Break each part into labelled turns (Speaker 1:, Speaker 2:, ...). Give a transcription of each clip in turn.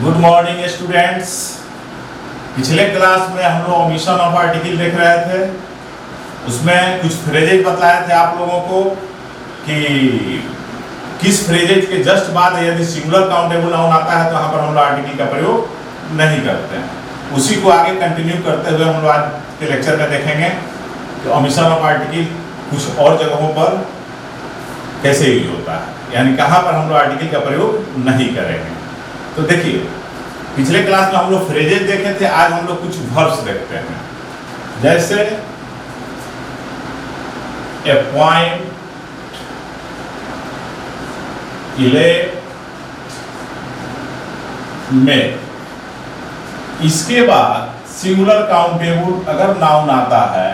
Speaker 1: Good morning students. पिछले class में हम लोग ओमिशन ऑफ आर्टिकल देख रहे थे। उसमें कुछ फ्रेजेज बताए थे आप लोगों को कि किस फ्रेजेज के जस्ट बाद यदि सिंगुलर काउंटेबल नाउन आता है तो यहाँ पर हम लोग आर्टिकल का प्रयोग नहीं करते हैं। उसी को आगे कंटिन्यू करते हुए हम लोग आज के लेक्चर में देखेंगे कि ओमिशन ऑफ आर्टिकल कुछ और जगहों पर कैसे यूज होता है, यानी कहाँ पर हम लोग आर्टिकल का प्रयोग नहीं करेंगे। तो देखिए, पिछले क्लास में हम लोग फ्रेजेज देखे थे, आज हम लोग कुछ वर्ब्स देखते हैं। जैसे अपॉइंट, इलेक्ट, मेक। इसके बाद सिंगुलर काउंटेबल अगर नाउन आता है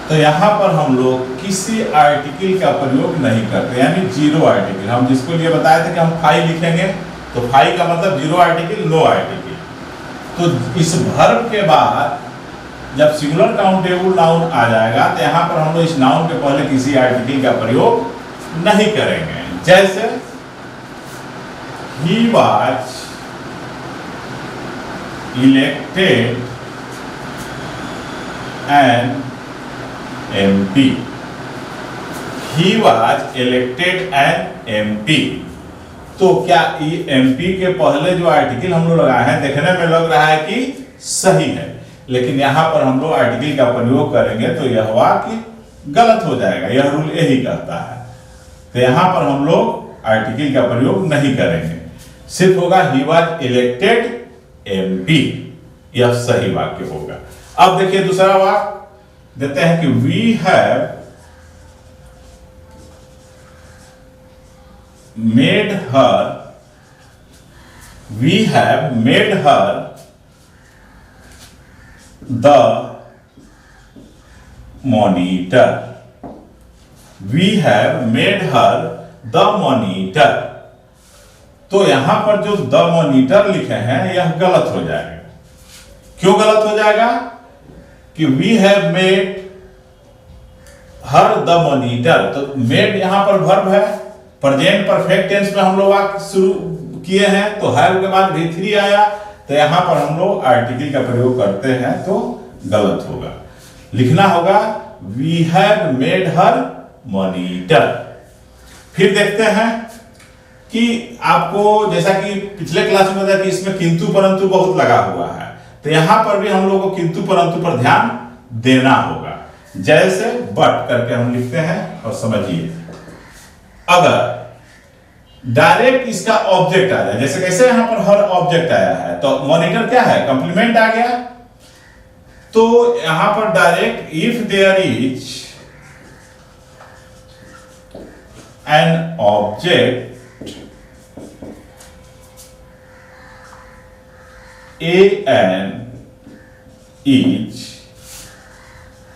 Speaker 1: तो यहां पर हम लोग किसी आर्टिकल का प्रयोग नहीं करते, यानी जीरो आर्टिकल। हम जिसको लिए बताए थे कि हम फाइव लिखेंगे तो फाइव का मतलब जीरो आर्टिकल, नो आर्टिकल। तो इस वर्ब के बाद जब सिंगुलर काउंटेबल नाउन आ जाएगा तो यहाँ पर हम लोग इस नाउन के पहले किसी आर्टिकल का प्रयोग नहीं करेंगे। जैसे ही was elected an MP। He was elected an MP। तो क्या ये MP के पहले जो आर्टिकल हम लोग लगाए हैं, देखने में लग रहा है कि सही है, लेकिन यहाँ पर हम लोग आर्टिकल का प्रयोग करेंगे तो यह वाक्य गलत हो जाएगा। यह रूल यही कहता है। तो यहाँ पर हम लोग आर्टिकल का प्रयोग नहीं करेंगे, सिर्फ होगा he was elected MP। यह सही वाक्य होगा। अब देखिए दूसरा वाक्य देते हैं कि we have made her the monitor। We have made her the monitor। तो यहां पर जो the monitor लिखे हैं यह गलत हो जाएगा। क्यों गलत हो जाएगा? कि we have made her the monitor। तो made यहां पर वर्ब है, प्रेजेंट परफेक्ट टेंस में हम लोग वाक्य शुरू किए हैं, तो have के बाद V3 आया, तो यहां पर हम लोग आर्टिकल का प्रयोग करते हैं तो गलत होगा। लिखना होगा we have made her monitor। फिर देखते हैं कि आपको जैसा कि पिछले क्लास में बताया कि इसमें किंतु परंतु बहुत लगा हुआ है, तो यहां पर भी हम लोगों को किंतु परंतु पर ध्यान देना होगा। जैसे बट करके हम लिखते हैं, और समझिए अगर डायरेक्ट इसका ऑब्जेक्ट आ जाए, जैसे कैसे यहां पर हर ऑब्जेक्ट आया है, तो मॉनिटर क्या है? कंप्लीमेंट आ गया। तो यहां पर direct if there is an object an is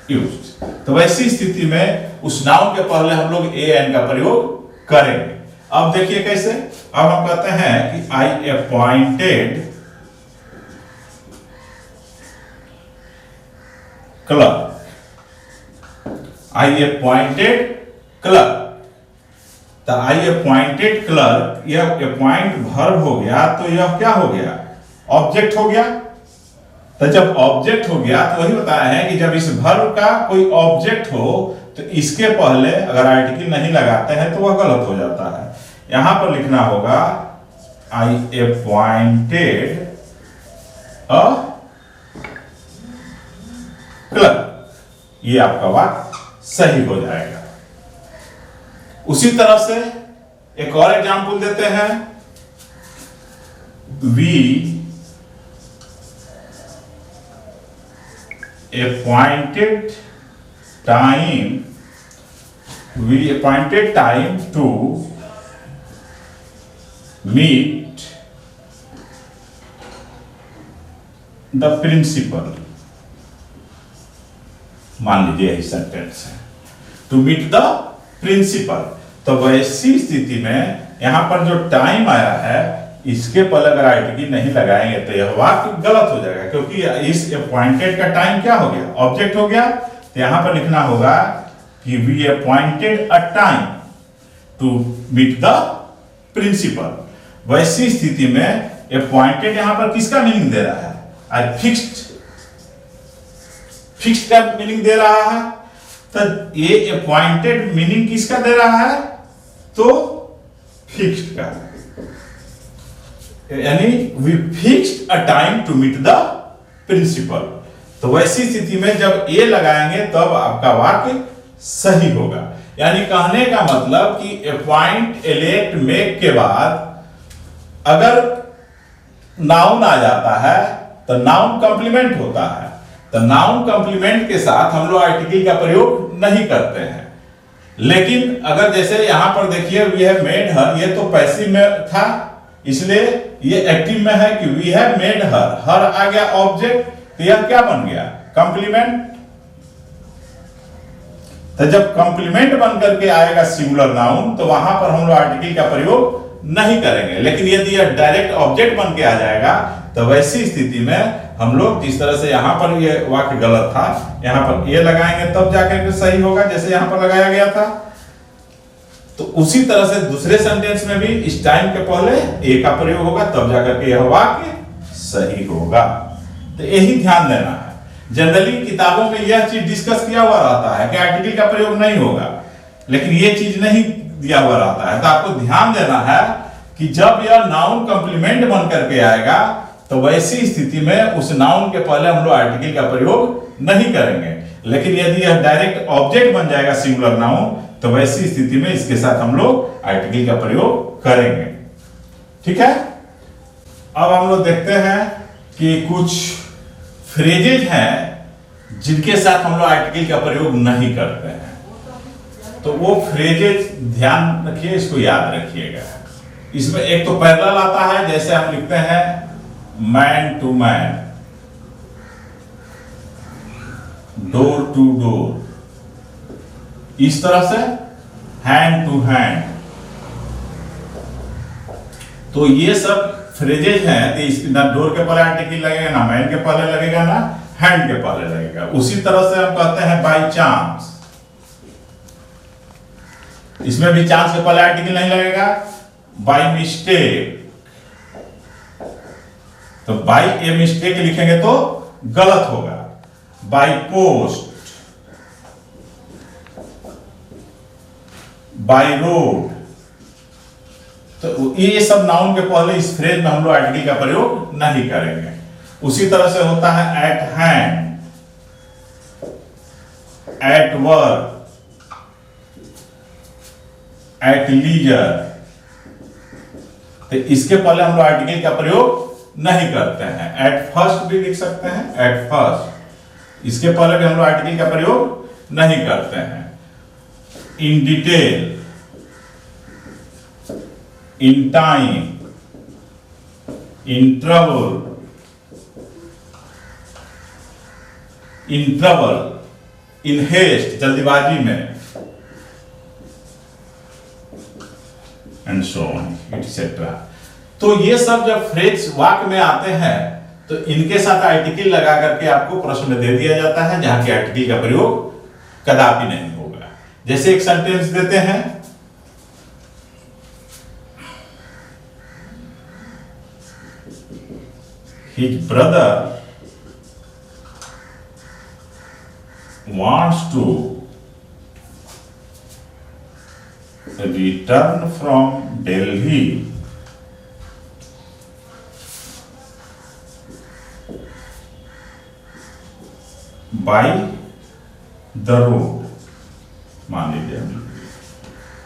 Speaker 1: used, तो वैसी स्थिति में उस नाउन के पहले हम लोग an का प्रयोग करेंगे। अब देखिए कैसे। अब हम कहते हैं कि I appointed clerk। I appointed clerk। तो I appointed clerk, यह appoint वर्ब हो गया, तो यह क्या हो गया? ऑब्जेक्ट हो गया। तो जब ऑब्जेक्ट हो गया तो वही बताया है कि जब इस वर्ब का कोई ऑब्जेक्ट हो तो इसके पहले अगर आर्टिकल नहीं लगाते हैं तो वह गलत हो जाता है। यहां पर लिखना होगा I appointed a clerk। ये आपका वाक्य सही हो जाएगा। उसी तरह से एक और एग्जांपल देते हैं। We appointed time to meet the principal। मान लीजिए यही सेंटेंस है, टू मीट द प्रिंसिपल। तो वैसी स्थिति में यहां पर जो टाइम आया है इसके पहले अगर आर्टिकल नहीं लगाएंगे तो यह वाक्य गलत हो जाएगा, क्योंकि इस अपॉइंटेड का टाइम क्या हो गया? ऑब्जेक्ट हो गया। तो यहां पर लिखना होगा कि we appointed a time to meet the principal। वैसी स्थिति में अपॉइंटेड यहां पर किसका मीनिंग दे रहा है? आई फिक्स्ड, फिक्स्ड का मीनिंग दे रहा है। तो ये अपॉइंटेड मीनिंग किसका दे रहा है? तो फिक्स्ड का, यानी we fixed a time to meet the principal. तो वैसी स्थिति में जब ये लगाएंगे तब आपका वाक्य सही होगा। यानी कहने का मतलब कि अपॉइंट, इलेक्ट, मेक के बाद अगर नाउन आ जाता है तो नाउन कॉम्प्लीमेंट होता है। तो नाउन कॉम्प्लीमेंट के साथ हम लोग आर्टिकल का प्रयोग नहीं करते हैं। लेकिन अगर जैसे यहां पर देखिए वी हैव मेड हर, ये तो पैसिव में था, इसलिए ये एक्टिव में है कि वी हैव मेड हर, हर आ गया ऑब्जेक्ट, तो यह क्या बन गया? कॉम्प्लीमेंट। तो जब कॉम्प्लीमेंट बन करके आएगा सिंगुलर नाउन तो वहां पर हम लोग आर्टिकल का प्रयोग नहीं करेंगे। लेकिन यदि यह डायरेक्ट ऑब्जेक्ट बन के आ जाएगा तो वैसी स्थिति में हम लोग जिस तरह से यहां पर ये वाक्य गलत था, यहां पर ये लगाएंगे तब जाकर के सही होगा, जैसे यहां पर लगाया गया था। तो उसी तरह से दूसरे सेंटेंस में भी इस टाइम के पहले ए का प्रयोग होगा, तब जाकर के यह वाक्य सही होगा। तो यही ध्यान देना है। जनरली किताबों में यह चीज डिस्कस किया हुआ रहता है कि आर्टिकल का प्रयोग नहीं होगा, लेकिन यह चीज नहीं दिया हुआ रहता है। तो आपको ध्यान देना है कि जब यह नाउन कॉम्प्लीमेंट बन करके आएगा तो वैसी स्थिति में उस नाउन के पहले हम लोग आर्टिकल का प्रयोग नहीं करेंगे। लेकिन यदि यह डायरेक्ट ऑब्जेक्ट बन जाएगा सिंगुलर नाउन तो वैसी स्थिति में इसके साथ हम लोग आर्टिकल का प्रयोग करेंगे। ठीक है। अब हम लोग देखते हैं कि कुछ फ्रेजेज हैं जिनके साथ हम लोग आर्टिकल का प्रयोग नहीं करते हैं। तो वो फ्रेजेज ध्यान रखिए, इसको याद रखिएगा। इसमें एक तो पैरेलल आता है, जैसे हम लिखते हैं man to man, door to door, इस तरह से हैंड टू हैंड। तो ये सब फ्रेजेज हैं। तो इस ना डोर के पहले आर्टिकल लगेगा, ना मैन के पहले लगेगा, ना हैंड के पहले लगेगा। उसी तरह से हम कहते हैं बाय चांस, इसमें भी चांस के पहले आर्टिकल नहीं लगेगा। बाय मिस्टेक, तो बाय ए मिस्टेक लिखेंगे तो गलत होगा। बाय पोस्ट, बाय रोड, तो ये सब नाउन के पहले इस फ्रेज में हम लोग आर्टिकल का प्रयोग नहीं करेंगे। उसी तरह से होता है at hand, at work, at leisure, तो इसके पहले हम लोग आर्टिकल का प्रयोग नहीं करते हैं। एट फर्स्ट भी लिख सकते हैं, एट फर्स्ट, इसके पहले भी हम लोग आर्टिकल का प्रयोग नहीं करते हैं। In detail, in time, in trouble, in haste, जल्दीबाजी में, एंड सो ऑन एटसेट्रा। तो ये सब जब फ्रेज वाक्य में आते हैं तो इनके साथ आर्टिकल लगा करके आपको प्रश्न में दे दिया जाता है, जहां के आर्टिकल का प्रयोग कदापि नहीं होगा। जैसे एक सेंटेंस देते हैं, his brother wants to return from Delhi by the road, मान लीजिए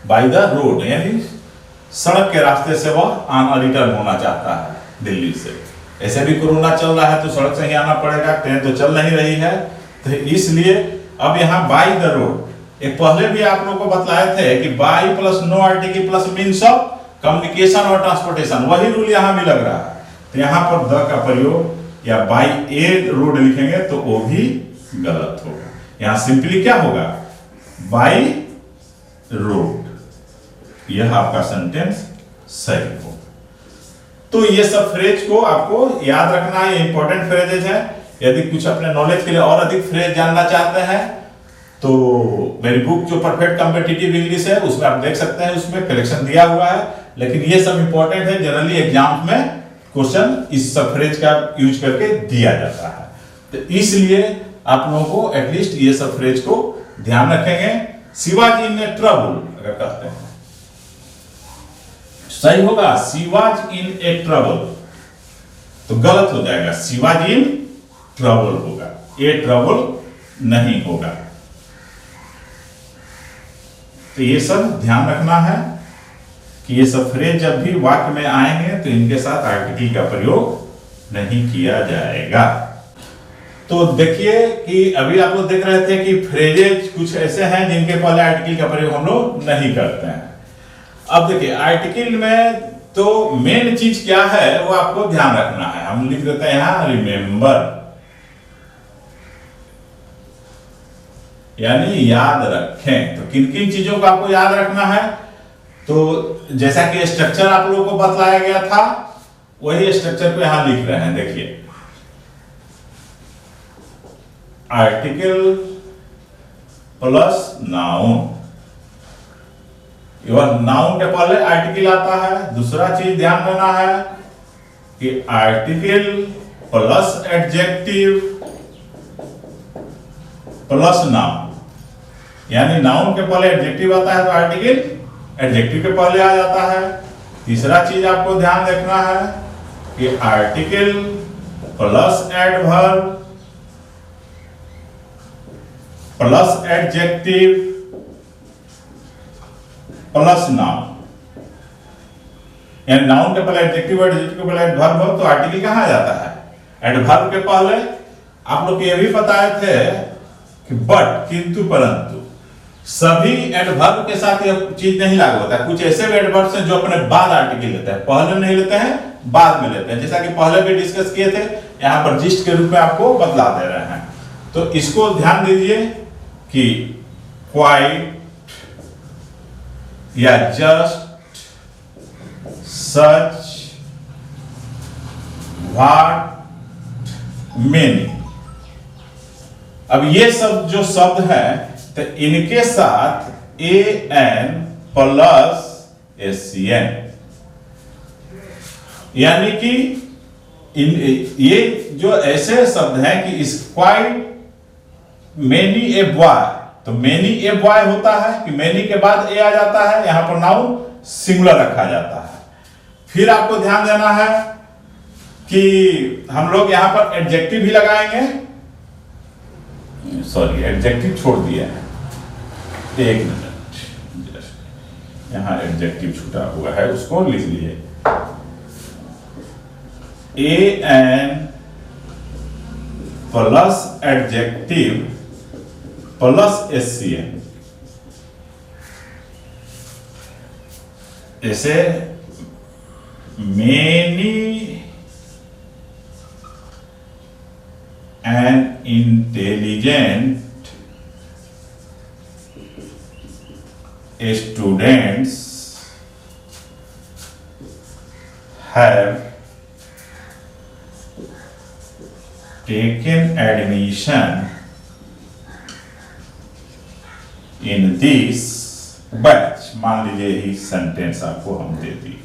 Speaker 1: बाय द रोड, यानी सड़क के रास्ते से वह रिटर्न होना चाहता है दिल्ली से। ऐसे भी कोरोना चल रहा है तो सड़क से ही आना पड़ेगा, ट्रेन तो चल नहीं रही है, तो इसलिए अब यहाँ बाय द रोड। एक पहले भी आप लोगों को बतलाए थे कि by plus no article plus means of communication और ट्रांसपोर्टेशन, वही रूल यहाँ भी लग रहा है। तो यहाँ पर द का प्रयोग या बाय ए रोड लिखेंगे तो वो भी गलत होगा। यहाँ सिंपली क्या होगा? बाय रोड, यह आपका सेंटेंस सही होगा। तो ये सब फ्रेज को आपको याद रखना है, ये इंपॉर्टेंट फ्रेजेज है। यदि कुछ अपने नॉलेज के लिए और अधिक फ्रेज जानना चाहते हैं तो मेरी बुक जो परफेक्ट कॉम्पिटिटिव इंग्लिश है उसमें आप देख सकते हैं, उसमें कलेक्शन दिया हुआ है। लेकिन ये सब इंपॉर्टेंट है, जनरली एग्जाम में क्वेश्चन इस सब फ्रेज का यूज करके दिया जाता है, तो इसलिए आप लोगों को एटलीस्ट ये सब फ्रेज को ध्यान रखेंगे। शिवाजी इन ट्रबल अगर कहते हैं सही होगा, शिवाजी इन ए ट्रबल, तो गलत हो जाएगा, शिवाजी इन ट्रबल होगा, ए ट्रबल नहीं होगा। तो ये सब ध्यान रखना है कि ये सब फ्रेज जब भी वाक्य में आएंगे तो इनके साथ आर्टिकल का प्रयोग नहीं किया जाएगा। तो देखिए कि अभी आप लोग देख रहे थे कि फ्रेजेज कुछ ऐसे हैं जिनके पहले आर्टिकल का प्रयोग हम लोग नहीं करते हैं। अब देखिए आर्टिकल में तो मेन चीज क्या है वो आपको ध्यान रखना है। हम लिख देते हैं यहां रिमेंबर, यानी याद रखें। तो किन किन चीजों को आपको याद रखना है, तो जैसा कि स्ट्रक्चर आप लोगों को बतलाया गया था वही स्ट्रक्चर को यहां लिख रहे हैं। देखिए आर्टिकल प्लस नाउन, नाउन के पहले आर्टिकल आता है। दूसरा चीज ध्यान देना है कि article plus adjective plus noun, यानी नाउन के पहले एडजेक्टिव आता है तो आर्टिकल एडजेक्टिव के पहले आ जाता है। तीसरा चीज आपको ध्यान रखना है कि article plus adverb plus adjective plus noun, यानी नाउन के पहले एडजेक्टिव और एडजेक्टिव के पहले एडवर्ब हो तो आर्टिकल कहां आ जाता है, एडवर्ब के पहले। आप लोग ये भी बताए थे कि बट, किंतु, परंतु सभी एडवर्ब के साथ ये चीज नहीं लागू होता है। कुछ ऐसे भी एडवर्ब्स हैं जो अपने बाद आर्टिकल लेते हैं, पहले नहीं लेते हैं, बाद में लेते हैं। जैसा कि पहले भी डिस्कस किए थे, यहां पर जिस्ट के रूप में आपको बतला दे रहे हैं। तो इसको ध्यान दीजिए कि क्वाइट या जस्ट, सच, व्हाट, मेनी, अब ये सब जो शब्द है तो इनके साथ ए एन प्लस एस एन, यानी कि ये जो ऐसे शब्द हैं कि इस क्वाइट, मेनी ए बॉय, तो मेनी ए बॉय होता है कि मेनी के बाद ए आ जाता है, यहां पर नाउन सिंगुलर रखा जाता है। फिर आपको ध्यान देना है कि हम लोग यहां पर एडजेक्टिव भी लगाएंगे, सॉरी एडजेक्टिव छोड़ दिया है, एक मिनट, यहां एडजेक्टिव छूटा हुआ है, उसको लिख लीजिए। A an plus adjective plus S C N, जैसे many and intelligent students have taken admission in this batch। मान लीजिए ही सेंटेंस आपको हम दे दी,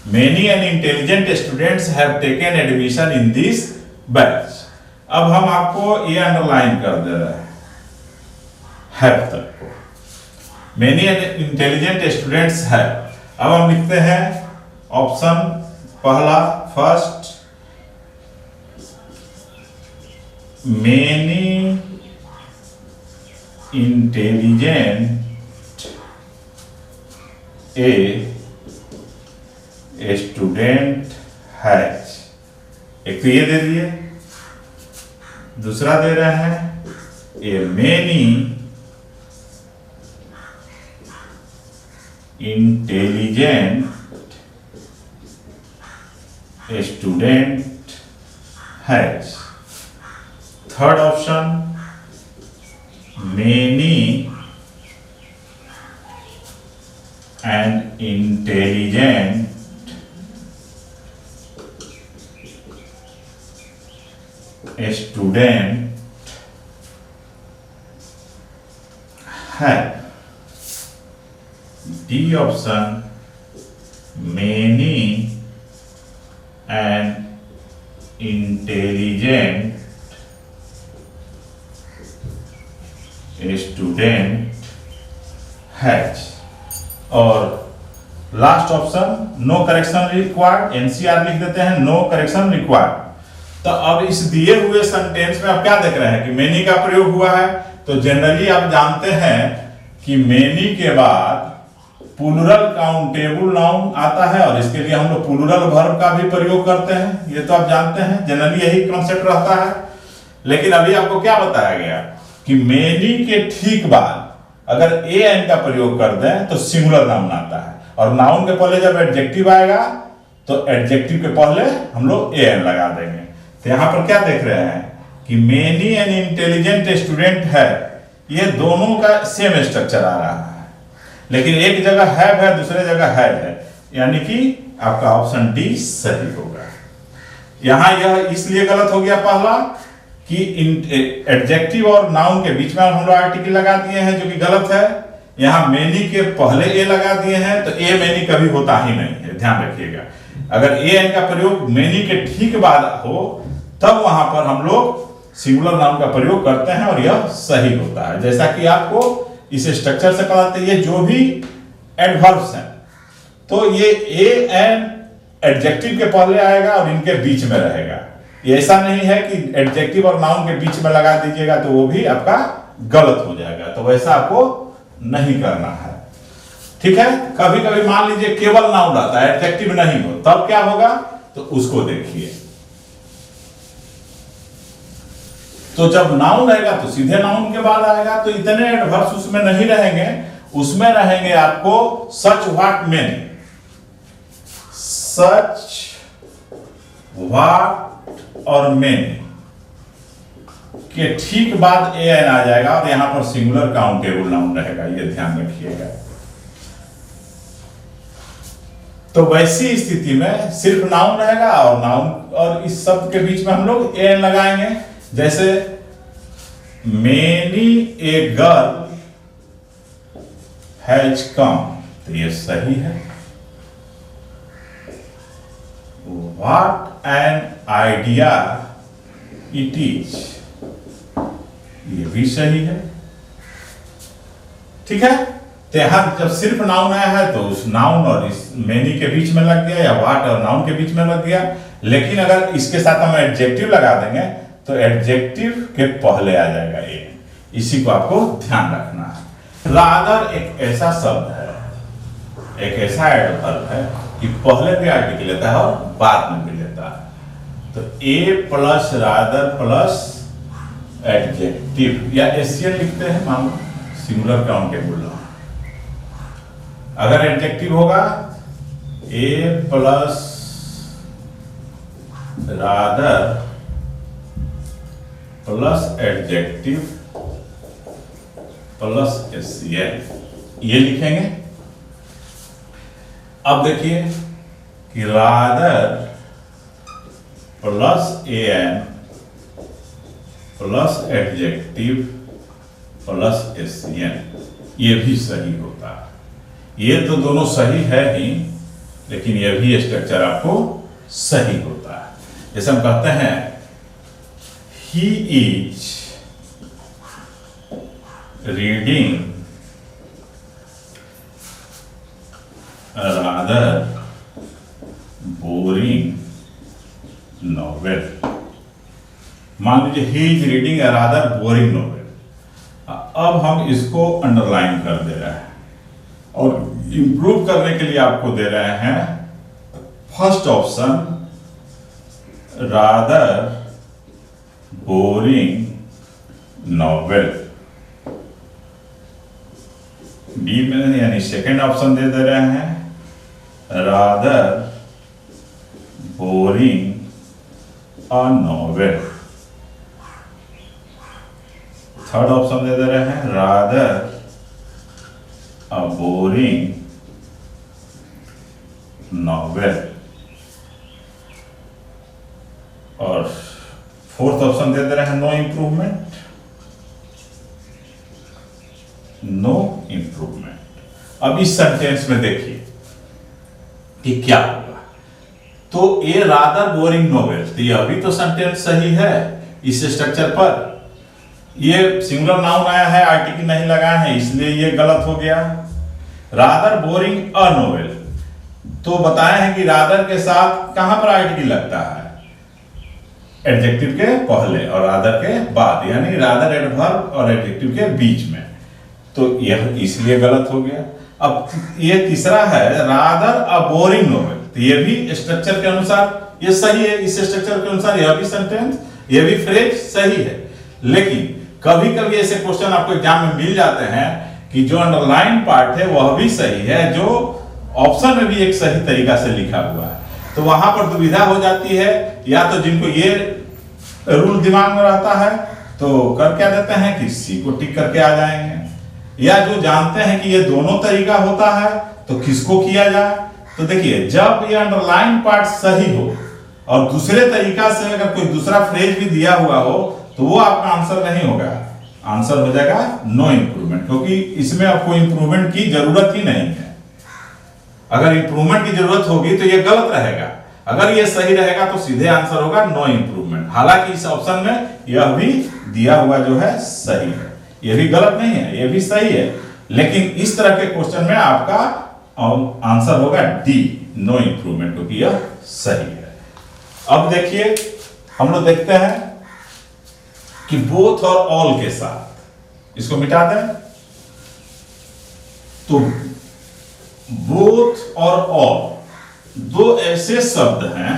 Speaker 1: many and intelligent students have taken admission in this batch। अब हम आपको ये अंडरलाइन कर दे रहे हैं हैव तक को, मेनी एंड इंटेलिजेंट स्टूडेंट्स है। अब हम लिखते हैं ऑप्शन पहला, first, many intelligent a student has, एक तो ये दे दिए, दूसरा दे रहे हैं a many intelligent student has. Third option, many and intelligent student है। D option, many an intelligent student has। और last option no correction required, NCR लिख देते हैं, नो करेक्शन रिक्वायर्ड। तो अब इस दिए हुए सेंटेंस में आप क्या देख रहे हैं कि मेनी का प्रयोग हुआ है। तो जनरली आप जानते हैं कि मेनी के बाद प्लूरल काउंटेबल नाउन आता है और इसके लिए हम लोग प्लूरल वर्ब का भी प्रयोग करते हैं, ये तो आप जानते हैं, जनरली यही कॉन्सेप्ट रहता है। लेकिन अभी आपको क्या बताया गया कि मेनी के ठीक बाद अगर ए एन का प्रयोग कर दें तो सिंगुलर नाउन आता है, और नाउन के पहले जब एडजेक्टिव आएगा तो एडजेक्टिव के पहले हम लोग ए एन लगा देंगे। तो यहां पर क्या देख रहे हैं कि मेनी एन इंटेलिजेंट स्टूडेंट है, ये दोनों का सेम स्ट्रक्चर आ रहा है, लेकिन एक जगह है दूसरे जगह है, यानी कि आपका ऑप्शन डी सही होगा। यहां यह इसलिए गलत हो गया पहला कि एडजेक्टिव और नाउन के बीच में हम लोग आर्टिकल लगा दिए हैं जो कि गलत है। यहां मेनी के पहले ए लगा दिए हैं, तो ए मेनी कभी होता ही नहीं है, ध्यान रखिएगा। अगर ए एन का प्रयोग मेनी के ठीक बाद हो तब वहां पर हम लोग सिंगुलर नाउन का प्रयोग करते हैं और यह सही होता है। जैसा कि आपको इस स्ट्रक्चर से पता चलता है, ये जो भी एडवर्ब्स हैं तो ये ए एन एडजेक्टिव के पहले आएगा और इनके बीच में रहेगा। ये ऐसा नहीं है कि एडजेक्टिव और नाउन के बीच में लगा दीजिएगा तो वो भी आपका गलत हो जाएगा, तो वैसा आपको नहीं करना है, ठीक है। कभी कभी मान लीजिए केवल नाउन रहता है, एडजेक्टिव नहीं हो, तब क्या होगा तो उसको देखिए। तो जब नाउन रहेगा तो सीधे नाउन के बाद आएगा, तो इतने एडवर्ब्स उसमें नहीं रहेंगे, उसमें रहेंगे आपको सच व्हाट मेनी, सच व्हाट और मेनी के ठीक बाद ए एन आ जाएगा और यहां पर सिंगुलर काउंटेबल नाउन रहेगा, ये ध्यान रखिएगा। तो वैसी स्थिति में सिर्फ नाउन रहेगा और नाउन और इस शब्द के बीच में हम लोग ए एन लगाएंगे। जैसे many a girl has come, तो ये सही है। What an idea it is, ये भी सही है, ठीक है। तो यहां जब सिर्फ नाउन आया है तो उस नाउन और इस मेनी के बीच में लग गया, या व्हाट और नाउन के बीच में लग गया। लेकिन अगर इसके साथ हम एडजेक्टिव लगा देंगे तो एडजेक्टिव के पहले आ जाएगा ए, इसी को आपको ध्यान रखना है। रादर एक ऐसा शब्द है, एक ऐसा एडवर्ब है कि पहले भी आर्टिकल लेता है और बाद में भी लेता है। तो a plus rather plus adjective या एसियन लिखते हैं, मान लो सिंगुलर काउंटेबल नाउन। अगर एडजेक्टिव होगा a plus rather plus adjective plus SCN, ये लिखेंगे। अब देखिए कि rather plus a an plus adjective plus SCN, ये भी सही होता है। ये तो दोनों सही है ही, लेकिन यह भी स्ट्रक्चर आपको सही होता है। जैसे हम कहते हैं he is reading a rather boring novel। मान लीजिए he is reading a rather boring novel। अब हम इसको अंडरलाइन कर दे रहे हैं और इंप्रूव करने के लिए आपको दे रहे हैं first option rather boring novel, B में यानी सेकेंड ऑप्शन दे रहे हैं rather boring a novel. Third option दे रहे हैं रादर अ बोरिंग नॉवेल। और फोर्थ ऑप्शन दे रहे हैं नो इंप्रूवमेंट, नो इंप्रूवमेंट। अब इस सेंटेंस में देखिए कि क्या होगा। तो ए रादर बोरिंग नोवेल, तो यह भी तो सेंटेंस सही है इस स्ट्रक्चर पर। ये सिंगुलर नाउन आया है, आर्टिकल नहीं लगाया है, इसलिए ये गलत हो गया। रादर बोरिंग अ नोवेल, तो बताया है कि रादर के साथ कहां पर आर्टिकल लगता है, एडजेक्टिव के पहले और रादर के बाद, यानी रादर एडवर्ब और एडजेक्टिव के बीच में, तो यह इसलिए गलत हो गया। अब ये तीसरा है रादर अ बोरिंग नोवेल, तो ये भी स्ट्रक्चर के अनुसार ये सही है, इस स्ट्रक्चर के अनुसार यह भी सेंटेंस, यह भी फ्रेज सही है। लेकिन कभी कभी ऐसे क्वेश्चन आपको एग्जाम में मिल जाते हैं कि जो अंडरलाइन पार्ट है वह भी सही है, जो ऑप्शन में भी एक सही तरीका से लिखा हुआ है, तो वहां पर दुविधा हो जाती है। या तो जिनको ये रूल दिमाग में रहता है तो कर क्या देते हैं कि सी को टिक करके आ जाएंगे, या जो जानते हैं कि ये दोनों तरीका होता है तो किसको किया जाए। तो देखिए, जब ये अंडरलाइन पार्ट सही हो और दूसरे तरीका से अगर कोई दूसरा फ्रेज भी दिया हुआ हो तो वो आपका आंसर नहीं होगा, आंसर हो जाएगा नो इंप्रूवमेंट, क्योंकि इसमें आपको इंप्रूवमेंट की जरूरत ही नहीं है। अगर इंप्रूवमेंट की जरूरत होगी तो ये गलत रहेगा, अगर ये सही रहेगा तो सीधे आंसर होगा नो इंप्रूवमेंट। हालांकि इस ऑप्शन में यह भी दिया हुआ जो है सही है, ये भी गलत नहीं है, ये भी सही है, लेकिन इस तरह के क्वेश्चन में आपका आंसर होगा डी, नो इंप्रूवमेंट, क्योंकि यह सही है। अब देखिए, हम लोग देखते हैं कि बोथ और ऑल के साथ इसको मिटा दें, तो बोथ और ऑल दो ऐसे शब्द हैं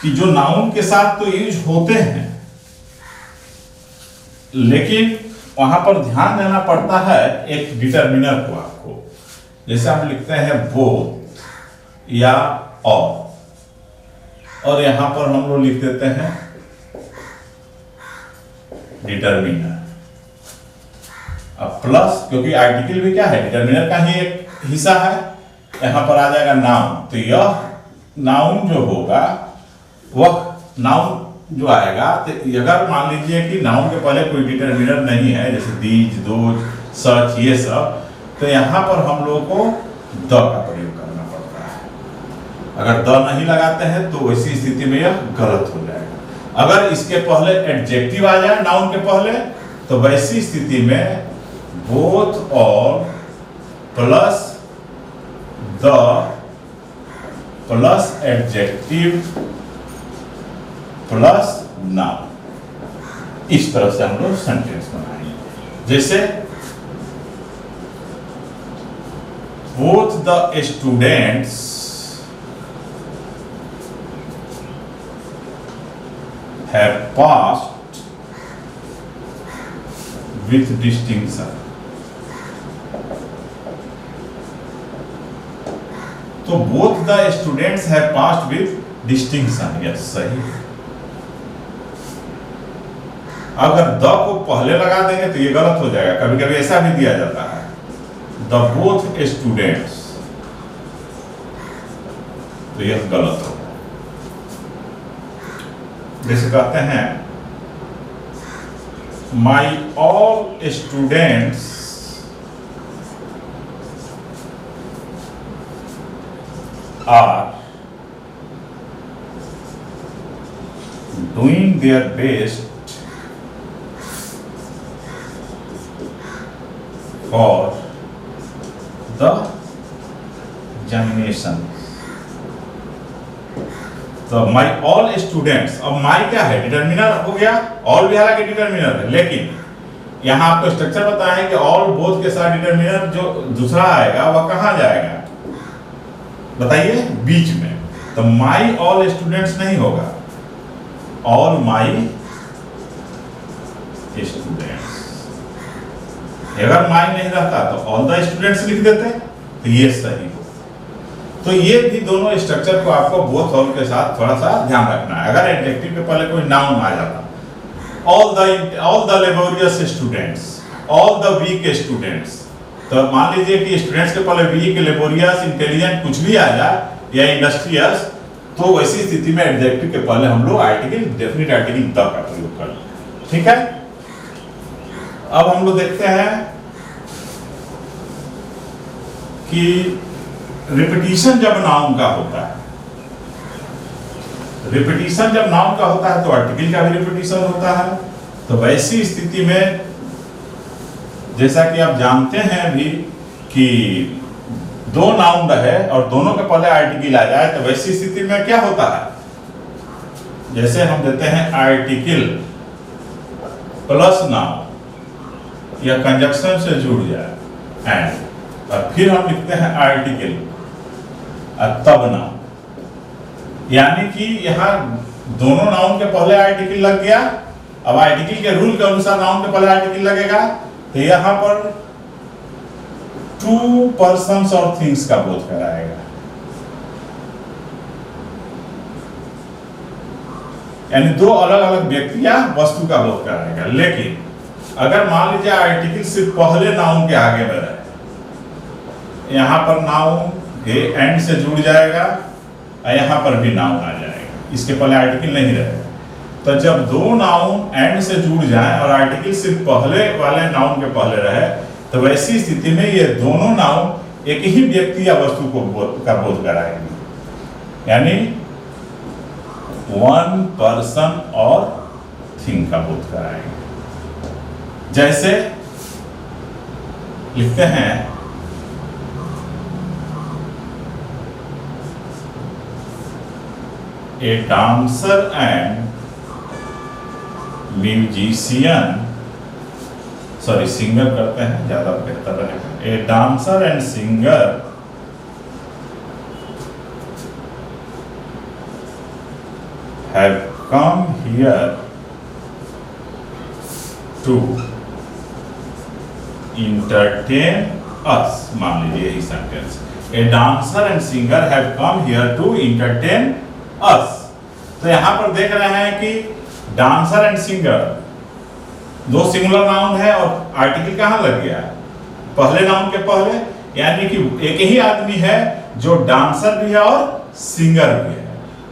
Speaker 1: कि जो नाउन के साथ तो यूज होते हैं, लेकिन वहां पर ध्यान देना पड़ता है एक डिटरमिनर को आपको। जैसे आप लिखते हैं बोथ या ऑल, और यहां पर हम लोग लिख देते हैं डिटरमिनर, अब प्लस, क्योंकि आर्टिकल भी क्या है, डिटरमिनर का ही एक हिस्सा है। यहां पर आ जाएगा नाउन, तो यह नाउन जो होगा वह नाउन जो आएगा, तो अगर मान लीजिए कि नाउन के पहले कोई डिटरमिनर नहीं है, जैसे दीज, दोज, सच, ये सब, तो यहां पर हम लोग को द का प्रयोग करना पड़ता है। अगर द नहीं लगाते हैं तो वैसी स्थिति में यह गलत हो जाएगा। अगर इसके पहले एडजेक्टिव आ जाए नाउन के पहले, तो वैसी स्थिति में both all plus the plus adjective plus noun, इस तरह से हम लोग सेंटेंस बनाएंगे। जैसे both the students have passed with distinction, तो both the students have passed with distinction, yes सही। अगर द को पहले लगा देंगे तो ये गलत हो जाएगा, कभी कभी ऐसा भी दिया जाता है, द बोथ स्टूडेंट्स, तो यह गलत होगा। जैसे कहते हैं my all students are doing their best for the examination. तो माई ऑल स्टूडेंट्स, अब माई क्या है, डिटरमिनर हो गया, ऑल भी हालांकि डिटरमिनर है, लेकिन यहां आपको स्ट्रक्चर बताया है कि ऑल बोथ के साथ डिटरमिनर जो दूसरा आएगा वह कहां जाएगा, बताइए, बीच में। तो माई ऑल स्टूडेंट्स नहीं होगा, ऑल माई स्टूडेंट्स। अगर माई नहीं रहता तो ऑल द स्टूडेंट्स लिख देते, तो ये सही हो। तो ये भी दोनों स्ट्रक्चर को आपको बोथ ऑल के साथ थोड़ा सा ध्यान रखना है। अगर एडजेक्टिव के पहले कोई नाउन आ जाता, all the laborious students, all the weak students, तो मान लीजिए कि स्टूडेंट्स के पहले वीक, लेबोरियस, इंटेलिजेंट कुछ भी आ जाए या इंडस्ट्रियस, तो वैसी स्थिति में एडजेक्टिव के पहले हम लोग आर्टिकल, डेफिनेट आर्टिकल द का प्रयोग करें, ठीक है। अब हम लोग देखते हैं कि रिपीटिशन जब नाउन का होता है, रिपीटिशन जब नाउन का होता है तो आर्टिकल का भी रिपीटिशन होता है। तो वैसी स्थिति में जैसा कि आप जानते हैं अभी कि दो नाउन रहे और दोनों के पहले आर्टिकल आ जाए, तो वैसी स्थिति में क्या होता है, जैसे हम देते हैं आर्टिकल प्लस नाउन या कंजक्शन से जुड़ जाए एंड, और फिर हम लिखते हैं आर्टिकल तब नाउन, यानी कि यहाँ दोनों नाउन के पहले आर्टिकल लग गया। अब आर्टिकल के रूल के अनुसार नाउन के पहले आर्टिकल लगेगा, तो यहाँ पर टू पर्सन्स और थिंग्स का बोध कराएगा, यानी दो अलग अलग व्यक्ति या वस्तु का बोध कराएगा। लेकिन अगर मान लीजिए आर्टिकल सिर्फ पहले नाउन के आगे में रहे, यहाँ पर नाउन एंड से जुड़ जाएगा और यहाँ पर भी नाउन आ जाएगा, इसके पहले आर्टिकल नहीं रहेगा। तो जब दो नाउन एंड से जुड़ जाए और आर्टिकल सिर्फ पहले वाले नाउन के पहले रहे, तो वैसी स्थिति में ये दोनों नाउन एक ही व्यक्ति या वस्तु को का बोध कराएंगे, यानी वन पर्सन और थिंग का बोध कराएंगे। जैसे लिखते हैं a dancer and musician, sorry singer करते हैं ज्यादा बेहतर रहेगा। A dancer and singer have come here to entertain us, मान लीजिए यही sentence, a dancer and singer have come here to entertain us. तो यहां पर देख रहे हैं कि डांसर एंड सिंगर दो सिंगुलर नाउन है और आर्टिकल कहां लग गया है, पहले नाउन के पहले, यानी कि एक ही आदमी है जो डांसर भी है और सिंगर भी है।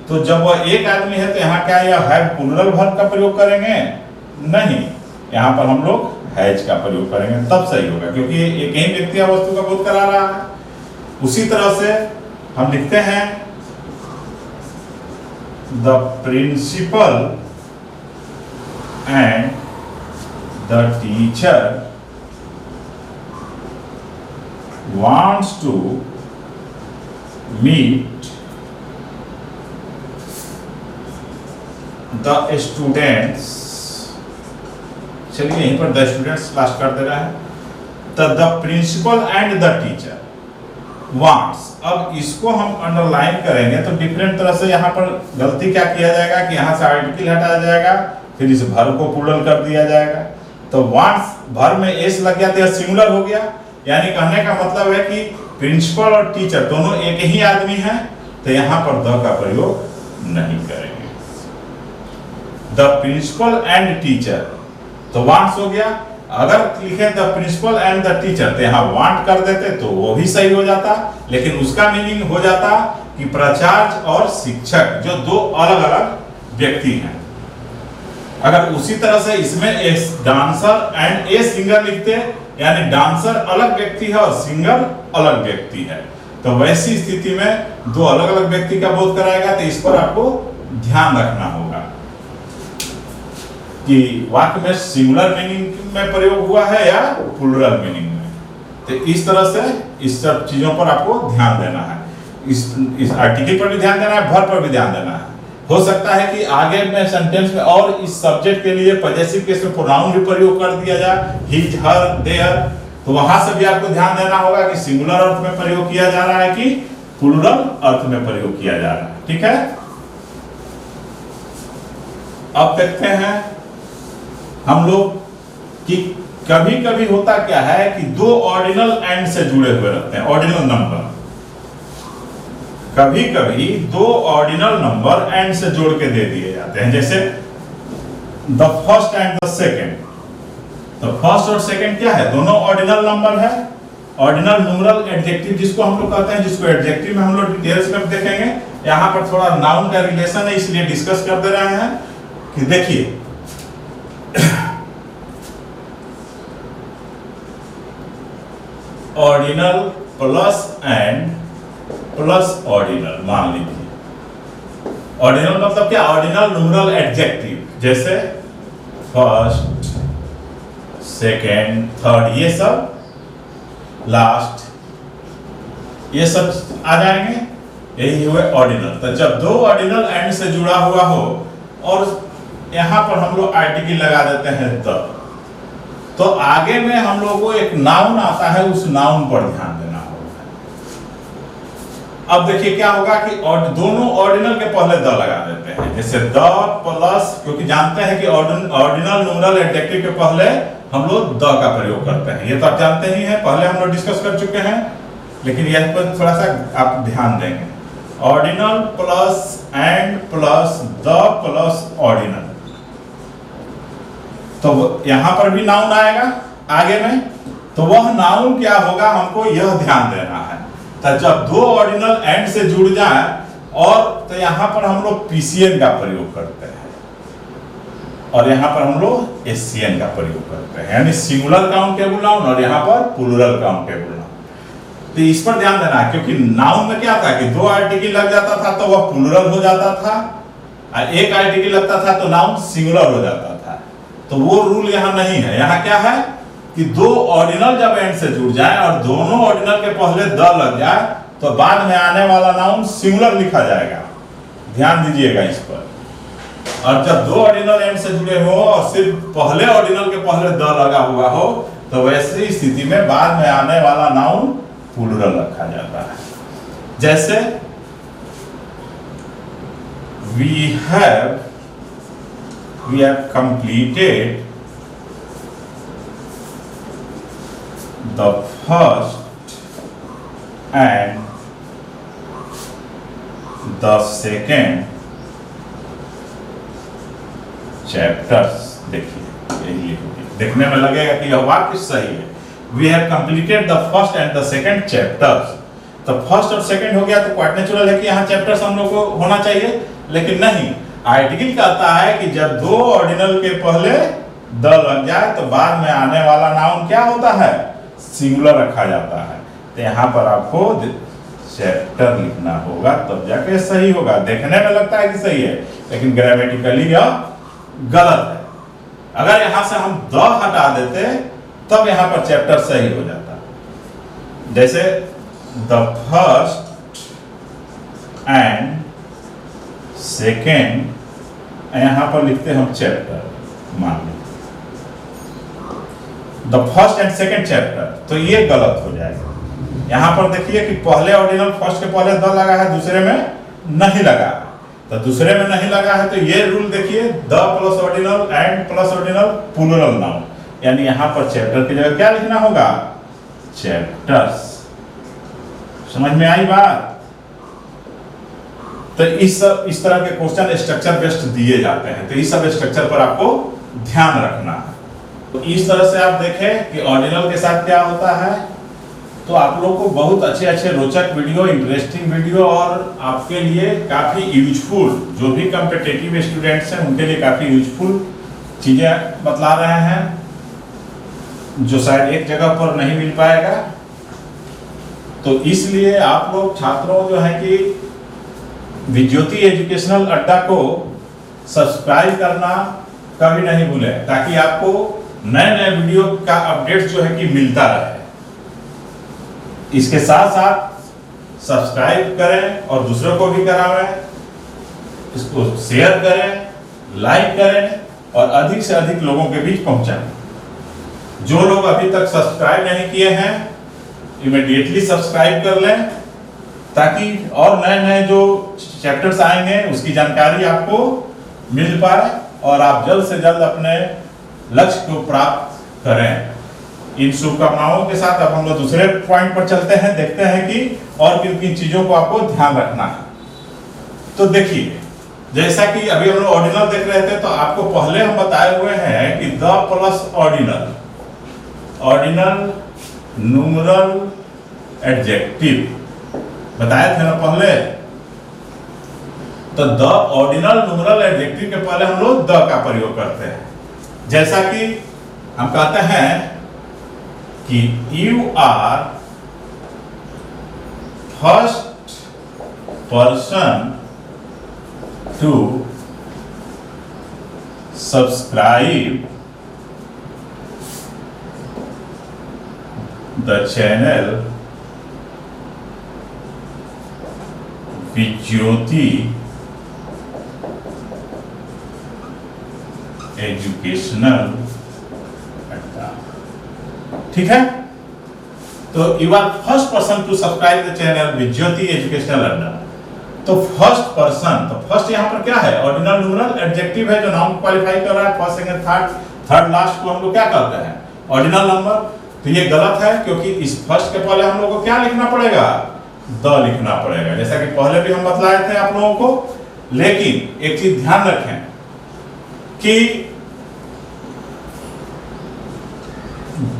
Speaker 1: तो जब वह एक आदमी है तो यहाँ क्या यह हैव प्लूरल वर्ब का प्रयोग करेंगे? नहीं, यहाँ पर हम लोग हैज का प्रयोग करेंगे, तब सही होगा, क्योंकि एक ही व्यक्ति या वस्तु का बोध करा रहा है। उसी तरह से हम लिखते हैं the principal and the teacher wants to meet the students, चलिए यहीं पर द स्टूडेंट्स लास्ट कर दे रहा है, तो the principal and the teacher wants. अब इसको हम अंडरलाइन करेंगे तो डिफरेंट तरह से यहाँ पर गलती क्या किया जाएगा कि यहाँ से आर्टिकल हटाया जाएगा, फिर इस वर्ब को प्लूरल कर दिया जाएगा। तो वांट्स वर्ब में एस लग गया तो यह सिंगुलर हो गया, यानी कहने का मतलब है कि प्रिंसिपल और टीचर दोनों एक ही आदमी हैं, तो यहाँ पर द का प्रयोग नहीं करेंगे। द प्रिंसिपल एंड टीचर, तो वांट्स हो गया। अगर लिखे the principal and the teacher तो यहाँ वांट कर देते तो वो भी सही हो जाता, लेकिन उसका मीनिंग हो जाता कि प्राचार्य और शिक्षक जो दो अलग अलग व्यक्ति हैं। अगर उसी तरह से इसमें ए डांसर एंड ए सिंगर लिखते, यानी डांसर अलग व्यक्ति है और सिंगर अलग व्यक्ति है, तो वैसी स्थिति में दो अलग अलग व्यक्ति का बोध कराएगा। तो इस पर आपको ध्यान रखना होगा कि वाक्य में सिंगुलर मीनिंग में प्रयोग हुआ है या प्लूरल मीनिंग में। तो इस तरह से इस सब चीजों पर आपको ध्यान देना है, इस आर्टिकल पर भी ध्यान देना है, वर्ब पर भी ध्यान देना है। हो सकता है कि आगे में सेंटेंस में और इस सब्जेक्ट के लिए पॉजेसिव केस में प्रोनाउन भी प्रयोग कर दिया जाए, हिज, हर, देयर, तो वहां से भी आपको ध्यान देना होगा कि सिंगुलर अर्थ में प्रयोग किया जा रहा है कि प्लूरल अर्थ में प्रयोग किया जा रहा है। ठीक है, अब देखते हैं हम लोग कि कभी कभी होता क्या है कि दो ऑर्डिनल एंड से जुड़े हुए रहते हैं, ऑर्डिनल नंबर। कभी कभी दो ऑर्डिनल नंबर एंड से जोड़ के दे दिए जाते हैं, जैसे the first and the second. तो फर्स्ट और सेकेंड क्या है? दोनों ऑर्डिनल नंबर है। ऑर्डिनल न्यूमरल एडजेक्टिव जिसको हम लोग कहते हैं, जिसको एडजेक्टिव में हम लोग डिटेल्स में देखेंगे। यहाँ पर थोड़ा नाउन का रिलेशन है इसलिए डिस्कस कर दे रहे हैं कि देखिए ordinal plus and plus ordinal मान लीजिए। ऑर्डिनल मतलब क्या? ऑर्डिनल न्यूमरल एडजेक्टिव, जैसे फर्स्ट, सेकेंड, थर्ड, ये सब लास्ट, ये सब आ जाएंगे, यही हुए ऑर्डिनल। तो जब दो ऑर्डिनल एंड से जुड़ा हुआ हो और यहां पर हम लोग आर्टिकल लगा देते हैं द, तो आगे में हम लोग को एक नाउन आता है, उस नाउन पर ध्यान देना होगा। अब देखिए क्या होगा कि दोनों ऑर्डिनल के पहले द लगा देते हैं, जैसे द प्लस, क्योंकि जानते हैं कि ऑर्डिनल न्यूमरल एडजेक्टिव के पहले हम लोग द का प्रयोग करते हैं, ये तो आप जानते ही हैं, पहले हम लोग डिस्कस कर चुके हैं, लेकिन यह पर थोड़ा सा आप ध्यान देंगे। Ordinal plus and plus the plus ordinal, तो यहां पर भी नाउन आएगा आगे में, तो वह नाउन क्या होगा हमको यह ध्यान देना है। तो जब दो ऑर्डिनल एंड से जुड़ जाए और तो यहां पर हम लोग पीसीएन का प्रयोग करते हैं और यहां पर हम लोग एससीएन का प्रयोग करते हैं, यानी सिंगुलर काउंटेबल नाउन और यहां पर प्लूरल काउंटेबल नाउन। तो इस पर ध्यान देना है, क्योंकि नाउन में क्या था कि दो आर्टिकल लग जाता था तो वह प्लूरल हो जाता था, और एक आर्टिकल लगता था तो नाउन सिंगुलर हो जाता था। तो वो रूल यहाँ नहीं है। यहाँ क्या है कि दो ऑर्डिनल जब एंड से जुड़ जाए और दोनों ऑर्डिनल के पहले द लग जाए तो बाद में आने वाला नाउन सिंगुलर लिखा जाएगा, ध्यान दीजिएगा इस पर। और जब दो ऑर्डिनल एंड से जुड़े हो और सिर्फ पहले ऑर्डिनल के पहले द लगा हुआ हो तो वैसी स्थिति में बाद में आने वाला नाउन प्लूरल रखा जाता है। जैसे we have completed the first and the second chapters। देखिए यही लिखोगे, देखने में लगेगा कि यह वाक्य सही है। We have completed the first and the second chapters। तो फर्स्ट और सेकंड हो गया तो क्वाइट नेचुरल है कि यहाँ चैप्टर्स हम लोग को होना चाहिए, लेकिन नहीं, आर्टिकल कहता है कि जब दो ऑर्डिनल के पहले द लग जाए तो बाद में आने वाला नाउन क्या होता है? सिंगुलर रखा जाता है। तो यहाँ पर आपको चैप्टर लिखना होगा तब जाके सही होगा। देखने में लगता है कि सही है, लेकिन ग्रामेटिकली यह गलत है। अगर यहाँ से हम द हटा देते तब यहाँ पर चैप्टर सही हो जाता। जैसे द फर्स्ट एंड सेकेंड, यहां पर लिखते हम चैप्टर, मान लो the first and second chapter, तो ये गलत हो जाएगा। यहां पर देखिए कि पहले ऑर्डिनल फर्स्ट के पहले द लगा है, दूसरे में नहीं लगा, तो दूसरे में नहीं लगा है तो ये रूल देखिए, the plus ordinal and plus ordinal plural noun, यानी यहां पर चैप्टर की जगह क्या लिखना होगा? चैप्टर्स। समझ में आई बात? तो इस तरह के क्वेश्चन स्ट्रक्चर बेस्ड दिए जाते हैं, तो इस सब स्ट्रक्चर पर आपको ध्यान रखना है। तो इस तरह से आप देखें कि ऑर्डिनल के साथ क्या होता है। तो आप लोग को बहुत अच्छे अच्छे रोचक वीडियो, इंटरेस्टिंग वीडियो और आपके लिए काफी यूजफुल, जो भी कॉम्पिटिटिव स्टूडेंट्स हैं उनके लिए काफी यूजफुल चीजें बतला रहे हैं, जो शायद एक जगह पर नहीं मिल पाएगा। तो इसलिए आप लोग छात्रों जो है कि विज्योति एजुकेशनल अड्डा को सब्सक्राइब करना कभी नहीं भूलें, ताकि आपको नए नए वीडियो का अपडेट जो है कि मिलता रहे। इसके साथ साथ सब्सक्राइब करें और दूसरों को भी करावें, इसको शेयर करें, लाइक करें और अधिक से अधिक लोगों के बीच पहुंचाएं। जो लोग अभी तक सब्सक्राइब नहीं किए हैं इमीडिएटली सब्सक्राइब कर लें, ताकि और नए नए जो चैप्टर्स आएंगे उसकी जानकारी आपको मिल पाए और आप जल्द से जल्द अपने लक्ष्य को प्राप्त करें। इन शुभकामनाओं के साथ अब हम लोग दूसरे पॉइंट पर चलते हैं, देखते हैं कि और किन किन चीजों को आपको ध्यान रखना है। तो देखिए, जैसा कि अभी हम लोग ऑर्डिनल देख रहे थे, तो आपको पहले हम बताए हुए हैं कि the plus ordinal, ordinal numeral adjective बताए थे ना पहले। तो द ऑर्डिनल न्यूमरल एडजेक्टिव के पहले हम लोग द का प्रयोग करते हैं। जैसा कि हम कहते हैं कि you are first person to subscribe the channel Vidyoti educational Adda. ठीक है, तो you are first person to subscribe the channel Vidyoti educational Adda. तो फर्स्ट पर्सन, तो फर्स्ट यहाँ पर क्या है? ऑर्डिनल न्यूमरल एडजेक्टिव है जो नाउन क्वालिफाई कर रहा है। फर्स्ट सेकंड थर्ड लास्ट को हम लोग क्या करते हैं? Ordinal number. तो ये गलत है, क्योंकि इस फर्स्ट के पहले हम लोग को क्या लिखना पड़ेगा? द लिखना पड़ेगा, जैसा कि पहले भी हम बतलाए थे आप लोगों को। लेकिन एक चीज ध्यान रखें कि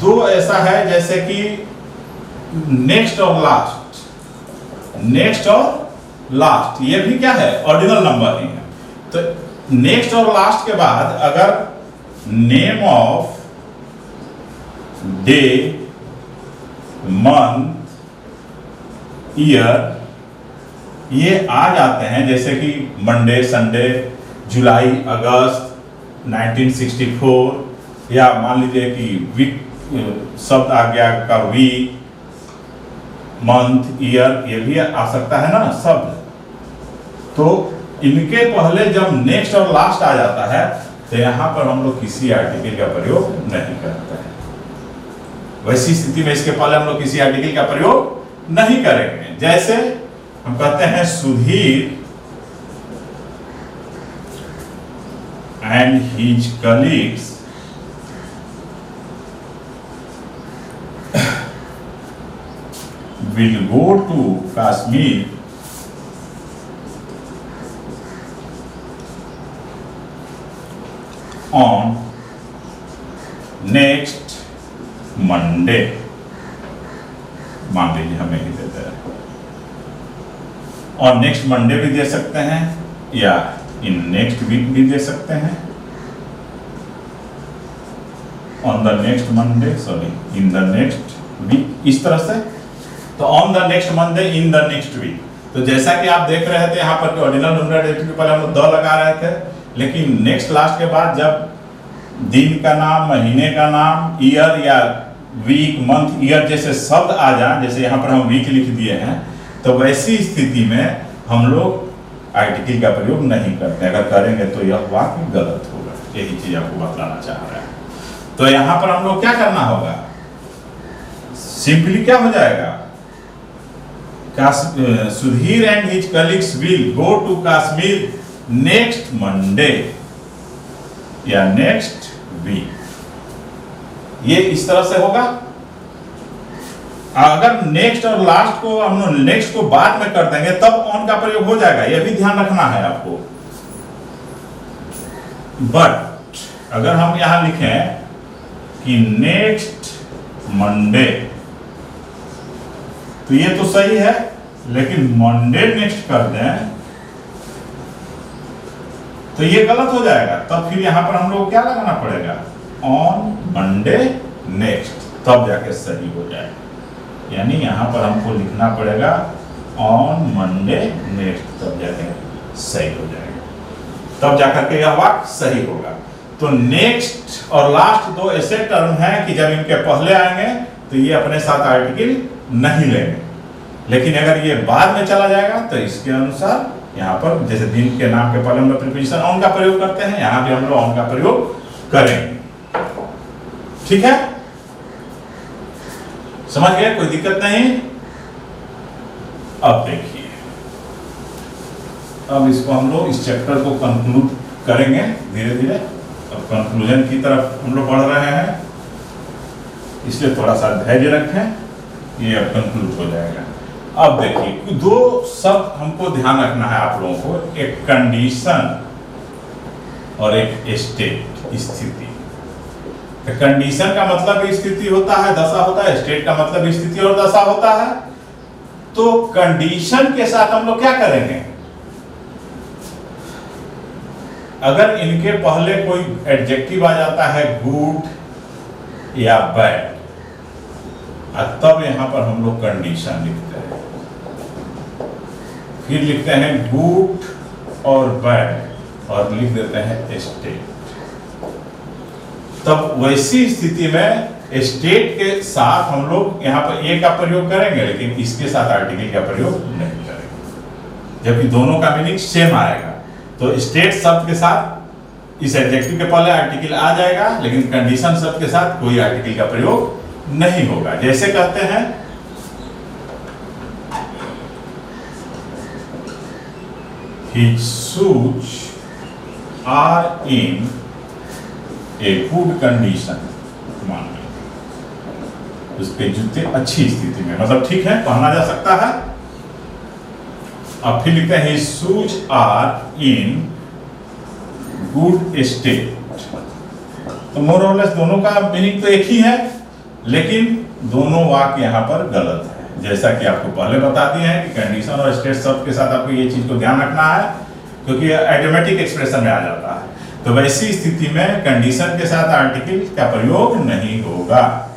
Speaker 1: दो ऐसा है जैसे कि नेक्स्ट और लास्ट, नेक्स्ट और लास्ट, ये भी क्या है? ऑर्डिनल नंबर ही है। तो नेक्स्ट और लास्ट के बाद अगर name of day, month, year ये आ जाते हैं, जैसे कि मंडे, संडे, जुलाई, अगस्त 1964, या मान लीजिए कि वीक शब्द आ गया का वीक, मंथ, ईयर, ये भी आ सकता है ना शब्द। तो इनके पहले जब नेक्स्ट और लास्ट आ जाता है तो यहाँ पर हम लोग किसी आर्टिकल का प्रयोग नहीं करते हैं। वैसी स्थिति में इसके पहले हम लोग किसी आर्टिकल का प्रयोग नहीं करेंगे। जैसे हम कहते हैं Sudhir and his colleagues will go to Kashmir on next Monday। मान लीजिए हमें ही देते हैं, और नेक्स्ट मंडे भी दे सकते हैं या इन नेक्स्ट वीक भी दे सकते हैं। On the next Monday, sorry in the next week, इस तरह से। तो on the next Monday, in the next week. तो जैसा कि आप देख रहे थे यहाँ पर ऑर्डिनल न्यूमरल एडजेक्टिव के पहले हम लोग द लगा रहे थे, लेकिन नेक्स्ट लास्ट के बाद जब दिन का नाम, महीने का नाम, ईयर या वीक, मंथ, ईयर जैसे शब्द आ जाए, जैसे यहाँ पर हम वीक लिख दिए हैं, तो वैसी स्थिति में हम लोग आर्टिकल का प्रयोग नहीं करते। अगर करेंगे तो यह वाक्य गलत होगा। यही चीज आपको बताना चाह रहा है। तो यहाँ पर हम लोग क्या करना होगा? सिंपली क्या हो जाएगा? Sudhir and his colleagues will go to Kashmir next Monday या नेक्स्ट वीक। ये इस तरह से होगा। अगर नेक्स्ट और लास्ट को हम लोग नेक्स्ट को बाद में कर देंगे तब ऑन का प्रयोग हो जाएगा, यह भी ध्यान रखना है आपको। बट अगर हम यहां लिखें कि नेक्स्ट मंडे, तो ये तो सही है, लेकिन मंडे नेक्स्ट कर दें तो ये गलत हो जाएगा। तब फिर यहां पर हम लोग क्या लगाना पड़ेगा? ऑन मंडे नेक्स्ट, तब जाके सही हो जाएगा। यानी यहां पर हमको लिखना पड़ेगा ऑन मंडे नेक्स्ट, तब जाके सही हो जाएगा, तब जाकर के यह वाक्य सही होगा। तो नेक्स्ट और लास्ट दो ऐसे टर्म हैं कि जब इनके पहले आएंगे तो ये अपने साथ आर्टिकल नहीं लेंगे, लेकिन अगर ये बाद में चला जाएगा तो इसके अनुसार यहाँ पर जैसे दिन के नाम के पहले हम लोग प्रीपोजिशन ऑन का प्रयोग करते हैं, यहाँ भी हम लोग ऑन का प्रयोग करेंगे। ठीक है, समझ गए? कोई दिक्कत नहीं। अब देखिए, अब इसको हम लोग इस चैप्टर को कंक्लूड करेंगे धीरे धीरे। अब कंक्लूजन की तरफ हम लोग बढ़ रहे हैं, इसलिए थोड़ा सा धैर्य रखें, ये अब कंक्लूड हो जाएगा। अब देखिए, दो शब्द हमको ध्यान रखना है आप लोगों को, एक कंडीशन और एक स्टेट, स्थिति। कंडीशन का मतलब स्थिति होता है, दशा होता है। स्टेट का मतलब स्थिति और दशा होता है। तो कंडीशन के साथ हम लोग क्या करेंगे? अगर इनके पहले कोई एडजेक्टिव आ जाता है गुड या बैड, तब यहां पर हम लोग कंडीशन लिखते हैं। फिर लिखते हैं गुड और बैड और लिख देते हैं स्टेट। तब वैसी स्थिति में स्टेट के साथ हम लोग यहाँ पर ए का प्रयोग करेंगे, लेकिन इसके साथ आर्टिकल का प्रयोग नहीं करेंगे, जबकि दोनों का मीनिंग सेम आएगा। तो स्टेट शब्द के साथ इस एडजेक्टिव के पहले आर्टिकल आ जाएगा, लेकिन कंडीशन शब्द के साथ कोई आर्टिकल का प्रयोग नहीं होगा। जैसे कहते हैं His shoes are in a good condition, मान लो उसके जूते अच्छी स्थिति में, मतलब ठीक है, पहना जा सकता है। अब फिर लिखते हैं His shoes are in good state। तो मोर और लेस दोनों का मीनिंग तो एक ही है, लेकिन दोनों वाक्य यहाँ पर गलत है। जैसा कि आपको पहले बता दिए हैं कि कंडीशन और स्टेट शब्द के साथ आपको ये चीज को ध्यान रखना है, क्योंकि ऑटोमेटिक एक्सप्रेशन में आ जाता है। तो वैसी स्थिति में कंडीशन के साथ आर्टिकल का प्रयोग नहीं होगा,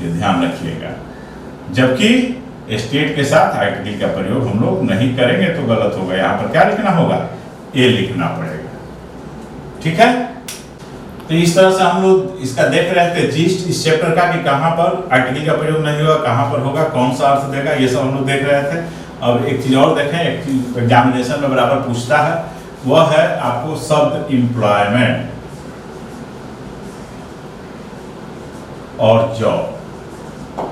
Speaker 1: ये ध्यान रखिएगा। जबकि स्टेट के साथ आर्टिकल का प्रयोग हम लोग नहीं करेंगे तो गलत होगा। यहाँ पर क्या लिखना होगा? ए लिखना पड़ेगा। ठीक है, तो इस तरह से हम लोग इसका देख रहे थे जिस्ट इस चैप्टर का कि कहाँ पर आर्टिकल का प्रयोग नहीं होगा, कहाँ पर होगा, कौन सा अर्थ देगा, ये सब हम लोग देख रहे थे। अब एक चीज और देखें, एक चीज एग्जामिनेशन में बराबर पूछता है, वह है आपको शब्द एम्प्लॉयमेंट और जॉब,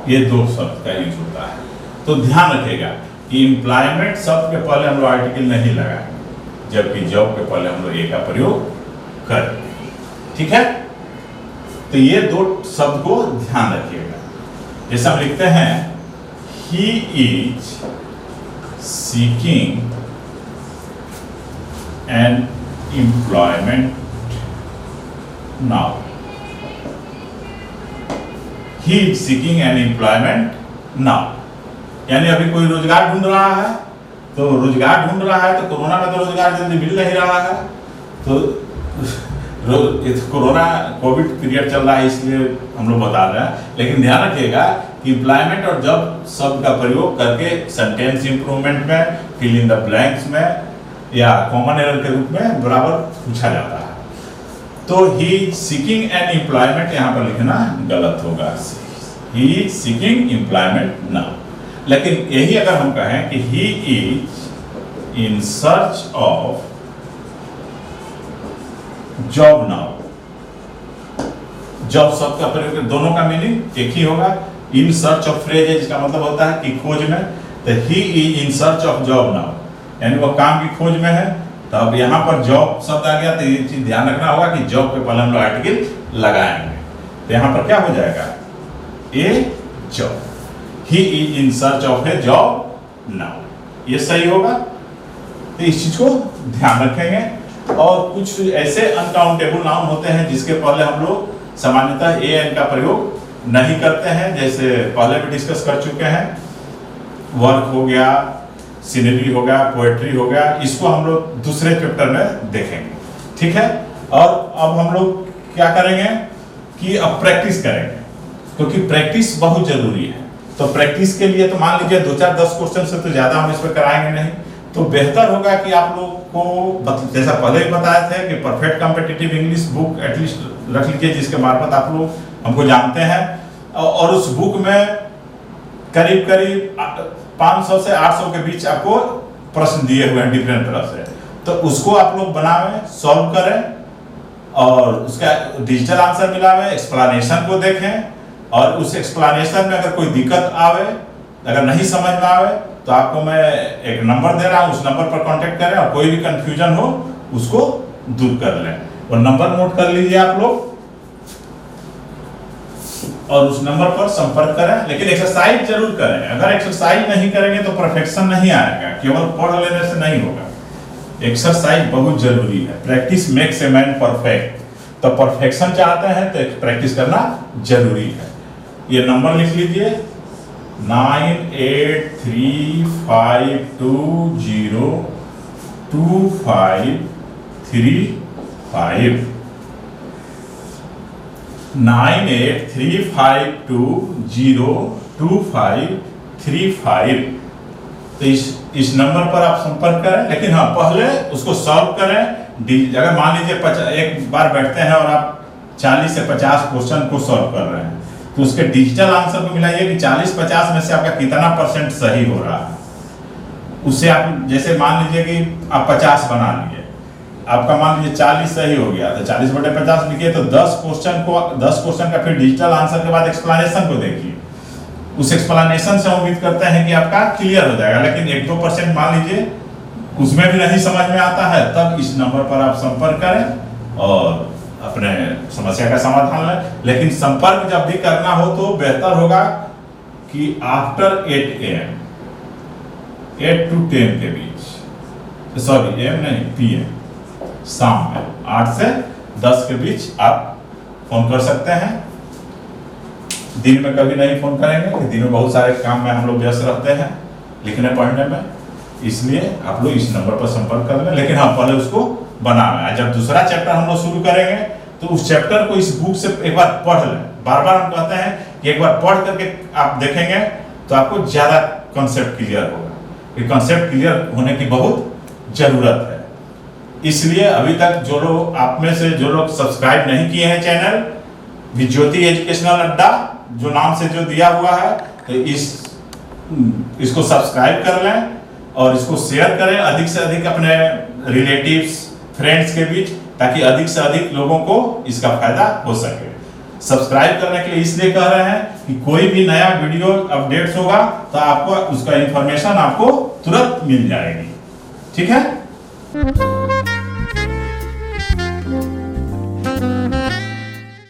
Speaker 1: ये दो शब्द का यूज होता है। तो ध्यान रखिएगा कि एम्प्लॉयमेंट शब्द के पहले हम लोग आर्टिकल नहीं लगाएंगे, जबकि जॉब के पहले हम लोग ए का प्रयोग करेंगे। ठीक है, तो ये दो शब्द को ध्यान रखिएगा। जैसे हम लिखते हैं he is seeking an employment now, he is seeking an employment now, यानी अभी कोई रोजगार ढूंढ रहा है। तो रोजगार ढूंढ रहा है, तो कोरोना में तो रोजगार जल्दी मिल नहीं रहा है, तो कोरोना कोविड पीरियड चल रहा है, इसलिए हम लोग बता रहे हैं। लेकिन ध्यान रखिएगा कि एम्प्लॉयमेंट और जॉब शब्द का प्रयोग करके सेंटेंस इंप्रूवमेंट में, फिल इन द ब्लैंक्स में या कॉमन एरर के रूप में बराबर पूछा जाता है। तो ही सीकिंग एन एम्प्लॉयमेंट यहाँ पर लिखना गलत होगा, ही सीकिंग एम्प्लॉयमेंट नाउ। लेकिन यही अगर हम कहें कि he is in search of job now, job शब्द का प्रयोग दोनों का मीनिंग एक ही होगा। इन सर्च ऑफ फ्रेज है, जिसका मतलब होता है कि खोज में, तो he is in search of job now, यानी वो काम की खोज में है। तो अब यहाँ पर जॉब शब्द आ गया, तो ये चीज ध्यान रखना होगा कि जॉब के पहले हम लोग आर्टिकल लगाएंगे। तो यहाँ पर क्या हो जाएगा? ए job, he is in search of A job now, ये सही होगा। तो इस चीज को ध्यान रखेंगे। और कुछ ऐसे अनकाउंटेबल नाउन होते हैं जिसके पहले हम लोग सामान्यतः ए एन का प्रयोग नहीं करते हैं, जैसे पहले भी डिस्कस कर चुके हैं। वर्क हो गया, सीनरी हो गया, पोएट्री हो गया, इसको हम लोग दूसरे चैप्टर में देखेंगे। ठीक है, और अब हम लोग क्या करेंगे कि अब प्रैक्टिस करेंगे, क्योंकि प्रैक्टिस बहुत जरूरी है। तो प्रैक्टिस के लिए तो मान लीजिए 2-4-10 क्वेश्चन से तो ज्यादा हम इस पर कराएंगे नहीं, तो बेहतर होगा कि आप लोग को जैसा पहले भी बताए थे कि perfect competitive English book at least रख लीजिए, जिसके मार्फत आप लोग हमको जानते हैं। और उस बुक में करीब करीब 500 से 800 के बीच आपको प्रश्न दिए हुए हैं डिफरेंट तरह से। तो उसको आप लोग बनावें, सॉल्व करें और उसका डिजिटल आंसर मिलावें, एक्सप्लेनेशन को देखें, और उस एक्सप्लेनेशन में अगर कोई दिक्कत आवे, अगर नहीं समझ में आवे, तो आपको मैं एक नंबर दे रहा हूं, उस नंबर पर कांटेक्ट करें और कोई भी कंफ्यूजन हो उसको दूर कर लें। और नंबर नोट कर लीजिए आप लोग और उस नंबर पर संपर्क करें। लेकिन एक्सरसाइज जरूर करें। अगर एक्सरसाइज नहीं करेंगे तो परफेक्शन नहीं आएगा, केवल पढ़ लेने से नहीं होगा। एक्सरसाइज बहुत जरूरी है। Practice makes a man perfect. तो परफेक्शन चाहते हैं तो प्रैक्टिस करना जरूरी है। ये नंबर लिख लीजिए 9835202535 9835202535। तो तो इस नंबर पर आप संपर्क करें, लेकिन हाँ पहले उसको सॉल्व करें। अगर मान लीजिए एक बार बैठते हैं और आप 40 से 50 क्वेश्चन को सॉल्व कर रहे हैं, तो उसके डिजिटल आंसर को मिलाइए कि 40-50 में से आपका कितना परसेंट सही हो रहा है। उससे आप जैसे मान लीजिए कि आप 50 बना लिए, आपका मान लीजिए 40 सही हो गया, तो 40/50 लिखिए, तो 10 क्वेश्चन का फिर डिजिटल आंसर के बाद एक्सप्लेनेशन को देखिए। उस एक्सप्लेनेशन से उम्मीद करते हैं कि आपका क्लियर हो जाएगा। लेकिन 1-2% मान लीजिए उसमें भी नहीं समझ में आता है, तब इस नंबर पर आप संपर्क करें और अपने समस्या का समाधान लें। लेकिन संपर्क जब भी करना हो तो बेहतर होगा कि आफ्टर 8 AM, 8 to 10 के बीच, सॉरी AM नहीं PM, शाम में 8 से 10 के बीच आप फोन कर सकते हैं। दिन में कभी नहीं फोन करेंगे कि दिन में बहुत सारे काम में हम लोग व्यस्त रहते हैं लिखने पढ़ने में, इसलिए आप लोग इस नंबर पर संपर्क कर लें। लेकिन हाँ पहले उसको बनाना। जब दूसरा चैप्टर हम लोग शुरू करेंगे तो उस चैप्टर को इस बुक से एक बार पढ़ लें। बार बार हम कहते हैं कि एक बार पढ़ करके आप देखेंगे तो आपको ज्यादा कॉन्सेप्ट क्लियर होगा। ये कॉन्सेप्ट क्लियर होने की बहुत जरूरत है। इसलिए अभी तक आप में से जो लोग सब्सक्राइब नहीं किए हैं चैनल विज्योति एजुकेशनल अड्डा जो नाम से जो दिया हुआ है, तो इसको सब्सक्राइब कर लें और इसको शेयर करें अधिक से अधिक अपने रिलेटिव्स फ्रेंड्स के बीच, ताकि अधिक से अधिक लोगों को इसका फायदा हो सके। सब्सक्राइब करने के लिए इसलिए कह रहे हैं कि कोई भी नया वीडियो अपडेट्स होगा तो आपको उसका इंफॉर्मेशन आपको तुरंत मिल जाएगी। ठीक है।